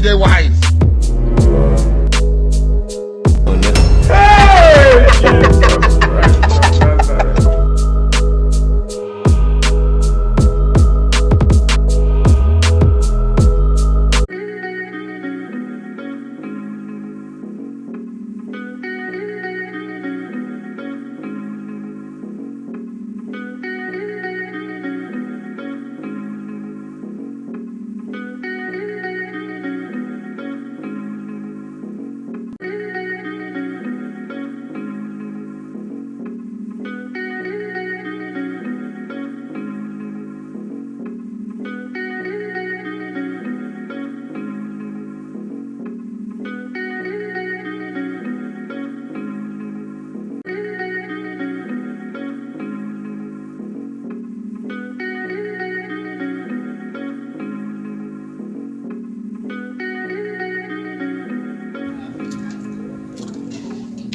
they wise.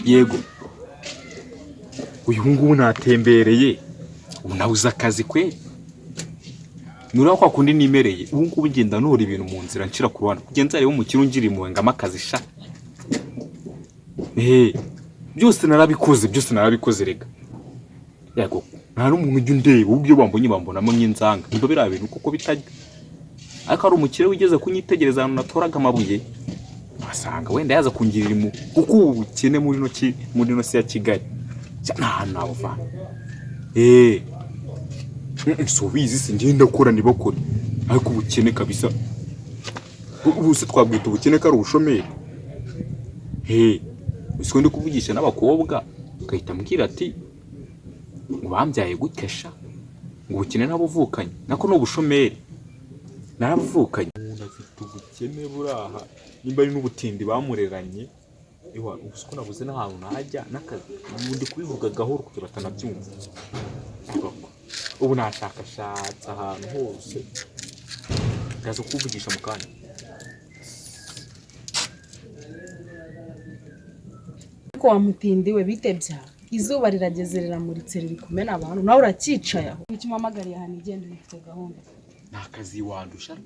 Yego uyu ngubu natembereye unawuza akazi kwe nura kwa kundi nimereye ubu ngubu ngenda nora ibintu mu nzira nshira ku ruhande kugenza rero umukiro ngiri mu ngama akazi sha byose narabikoze rega yego nta n'umuntu ujya undeba ubyo bambonamo nyinzanga niba bira bintu kuko bitajya ariko ari umukire wigeze kunyitegereza hano natoraga amabuye asanga wenda yaza kungirira mu kuko ubukene muri no si ya Kigali nta nava subizi singenda gukora nibakora ariko ubukene kabisa ubuse twabwita ubukene kari ubushomeri usiko ndi kuvugisha n'abakobwa ukahita mbwira ati ngo bambyaye gukesha ngo ubukene nabuvukanye nako no bushomeri narabuvukanye umuntu afite ubukene buraha nimba ari n'ubutindi bamureranye iwa ubusiko nabuze n'ahantu najya nakazi ubundi kubivuga gahoro kugira batanabyumva ubu nashakashatse ahantu hose gazo kuvugisha mu kanya ko wamutindiwe bitebya izuba rirageze riramuritse riri kumena abantu nawe uracicaye aho ukimamagariye ahantu igenda ifite gahunda nakazi wandusha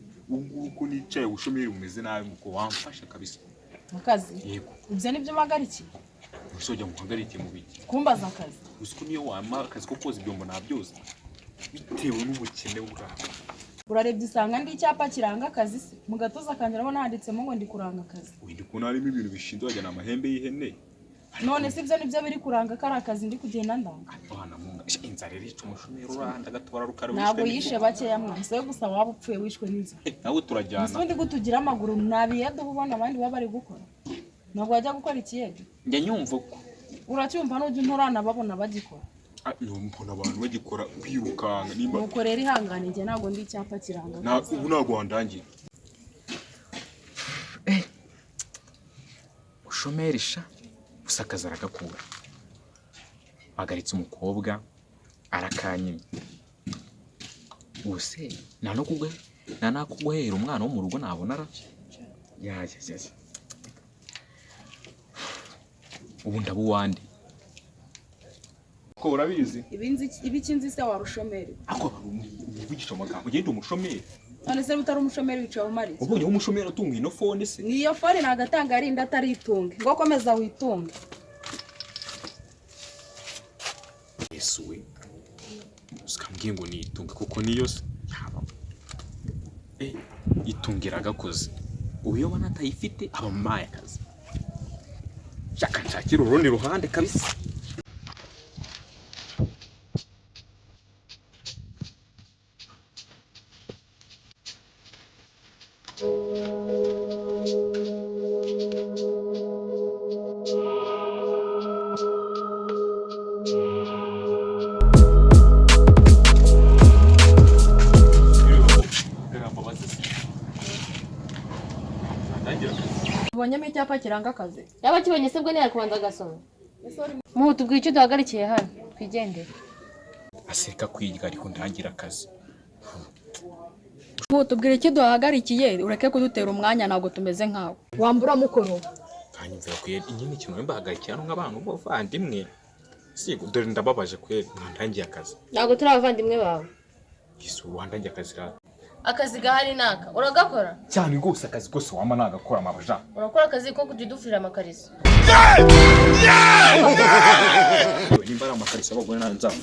uko nicaye ubushomeri bumeze nabi muko wamfasha kabisa akazi yego ibyo nibyo magariki usojya muhagarike mu biki kumbaza akazi usiko niyo wama akazi ko koza ibyombo nabyoza bitewe n'ubukene buraha urarebye isanga ndi icyapa kiranga akazi se mu gatoza kanjye nabo nanditsemo ngo ndi kuranga akazi windi ko narimo ibintu bishinzwe wajya namahembe y'ihene none se ibyo nibyo biri kuranga kari akazi ndi kugenda ndanga abana munga inzara rica umushomeri uranda gatwara rukara ntabwo yishe bakeya mwese we gusa waba upfuye wishwe n'inzara nawe turajyana usundi gutugira amaguru nabiyede ubona abandi baba bari gukora ntabwo wajya gukora ikiyede njya nyumva ko uracyumva n'ujya nturana babona bagikora mbona abantu bagikora kwirukanga nimba nuko rero ihangane njye ntabwo ndi icyapa kiranga ubu ntabwo wandangira ushomeri sha usakaza aragakura agaritse umukobwa arakanyimye ubuse nakugwehera umwana wo mu rugo nabona ara yaje ubu ndabuwandi ko urabizi ibikinzi se wa rushomeri ako ubigisha amagambo ugenda umushomeri none se utari umushomeri wicaye umari ubonye umushomeri atunga ino fone se niyo fone nagatanga ari inda ataritunge ngo komeza witunge Yesuwe sikambwiye ngo nitunge kuko niyo se itungira gakoze uyo bana atayifite aba mamaye akazi shaka nshakira urundi ruhande kabisa ubonyemo icyapa kiranga akazi yaba kibonye se bwo ntiyari kubanza agasoma muhu tubwire icyo duhagarikiye hano twigendere aseka kwiga ariko ntangira akazi muhu tubwire icyo duhagarikiye ureke kudutera umwanya ntabwo tumeze nkawe wambura mukoro kanyumvira kwera inyine kintu mbahagarikiye hano nk'abantu bavandimwe sigo dore ndababaje kwera ntangiye akazi ntabwo turi abavandimwe bawe Yesu wandangiye akazi ra akazi gahari naka uragakora cyane rwose akazi kose wama nagakora amabaja urakora akazi ko kujidufira amakariso nimba ari amakariso abagore nanzafu